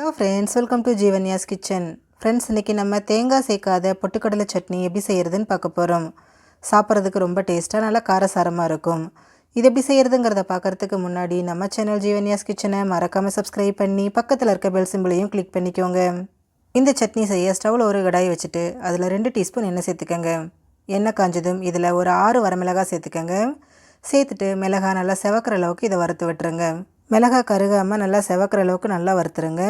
Hello friends, welcome to Jeevanya's kitchen. Friends, இன்றைக்கி நம்ம தேங்காய் சேர்க்காத பொட்டுக்கடலை சட்னி எப்படி செய்கிறதுன்னு பார்க்க போகிறோம். சாப்பிட்றதுக்கு ரொம்ப டேஸ்ட்டாக நல்லா காரசாரமாக இருக்கும். இது எப்படி செய்கிறதுங்கிறத பார்க்குறதுக்கு முன்னாடி நம்ம சேனல் ஜீவன்யாஸ் கிச்சனை மறக்காமல் சப்ஸ்கிரைப் பண்ணி பக்கத்தில் இருக்க பெல் சிம்பிளையும் கிளிக் பண்ணிக்கோங்க. இந்த சட்னி செய்ய ஸ்டவ்வில் ஒரு கடாய் வச்சுட்டு அதில் 2 டீஸ்பூன் எண்ணெய் சேர்த்துக்கோங்க. எண்ணெய் காஞ்சதும் இதில் ஒரு 6 வரமிளகாய் சேர்த்துக்கோங்க. சேர்த்துட்டு மிளகாய் நல்லா செவக்கிற அளவுக்கு இதை வறுத்து விட்டுருங்க. மிளகாய் கருகாமல் நல்லா செவக்கிற அளவுக்கு நல்லா வறுத்துருங்க.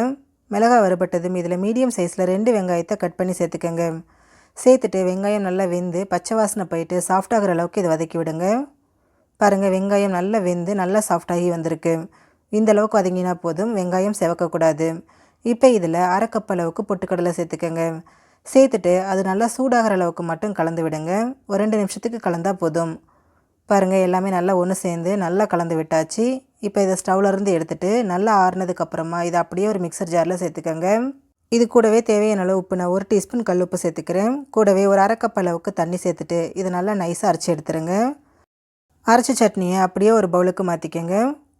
மிளகாய் வறுபட்டதும் இதில் மீடியம் சைஸில் 2 வெங்காயத்தை கட் பண்ணி சேர்த்துக்கோங்க. சேர்த்துட்டு வெங்காயம் நல்லா வெந்து பச்சை வாசனை போயிட்டு சாஃப்டாகிற அளவுக்கு இதை வதக்கி விடுங்க. பாருங்கள், வெங்காயம் நல்லா வெந்து நல்லா சாஃப்டாகி வந்திருக்கு. இந்த அளவுக்கு வதங்கினா போதும், வெங்காயம் செவக்கக்கூடாது. இப்போ இதில் 1/2 கப் அளவுக்கு பொட்டுக்கடலை சேர்த்துக்கோங்க. சேர்த்துட்டு அது நல்லா சூடாகிற அளவுக்கு மட்டும் கலந்து விடுங்க. ஒரு 2 நிமிஷத்துக்கு கலந்தால் போதும். பாருங்கள், எல்லாமே நல்லா ஒன்று சேர்ந்து நல்லா கலந்து விட்டாச்சு. இப்போ இதை ஸ்டவ்லேருந்து எடுத்துகிட்டு நல்லா ஆறுனதுக்கப்புறமா இதை அப்படியே ஒரு மிக்சர் ஜாரில் சேர்த்துக்கோங்க. இது கூடவே தேவையான அளவு உப்பு, நான் 1 டீஸ்பூன் கல் உப்பு சேர்த்துக்கிறேன். கூடவே ஒரு 1/2 கப் அளவுக்கு தண்ணி சேர்த்துட்டு இதை நல்லா நைஸாக அரைச்சி எடுத்துருங்க. அரைச்ச சட்னியை அப்படியே ஒரு பவுலுக்கு மாற்றிக்கோங்க.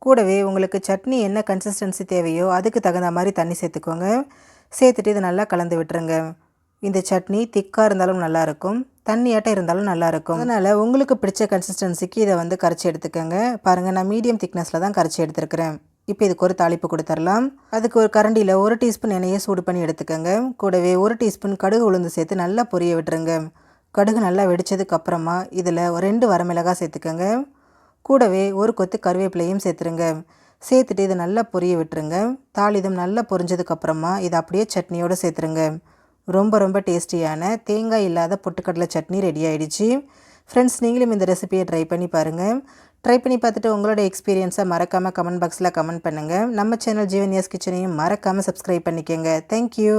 கூடவே உங்களுக்கு சட்னி என்ன கன்சிஸ்டன்சி தேவையோ அதுக்கு தகுந்த மாதிரி தண்ணி சேர்த்துக்கோங்க. சேர்த்துட்டு இதை நல்லா கலந்து விட்டுருங்க. இந்த சட்னி திக்காக இருந்தாலும் நல்லாயிருக்கும், தண்ணியாட்டம் இருந்தாலும் நல்லாயிருக்கும். அதனால் உங்களுக்கு பிடிச்ச கன்சிஸ்டன்சிக்கு இதை கரைச்சி எடுத்துக்கோங்க. பாருங்கள், நான் மீடியம் திக்னஸில் தான் கரைச்சி எடுத்துருக்கிறேன். இப்போ இதுக்கு ஒரு தாளிப்பு கொடுத்துடலாம். அதுக்கு ஒரு கரண்டியில் 1 டீஸ்பூன் எண்ணெயை சூடு பண்ணி எடுத்துக்கோங்க. கூடவே 1 டீஸ்பூன் கடுகு உளுந்து சேர்த்து நல்லா பொரிய விட்டுருங்க. கடுகு நல்லா வெடித்ததுக்கப்புறமா இதில் 2 வரமிளகாய் சேர்த்துக்கோங்க. கூடவே 1 கொத்து கருவேப்பிலையும் சேர்த்துருங்க. சேர்த்துட்டு இதை நல்லா பொரிய விட்டுருங்க. தாளிதம் நல்லா பொரிஞ்சதுக்கப்புறமா இதை அப்படியே சட்னியோடு சேர்த்துருங்க. ரொம்ப டேஸ்டியான தேங்காய் இல்லாத பொட்டுக்கடலை சட்னி ரெடி ஆகிடுச்சு. ஃப்ரெண்ட்ஸ், நீங்களும் இந்த ரெசிபியை ட்ரை பண்ணி பாருங்கள். ட்ரை பண்ணி பார்த்துட்டு உங்களோட எக்ஸ்பீரியன்ஸை மறக்காமல் கமெண்ட் பாக்ஸில் கமெண்ட் பண்ணுங்கள். நம்ம சேனல் ஜீவன்யாஸ் கிச்சனையும் மறக்காமல் சப்ஸ்கிரைப் பண்ணிக்கோங்க. தேங்க்யூ.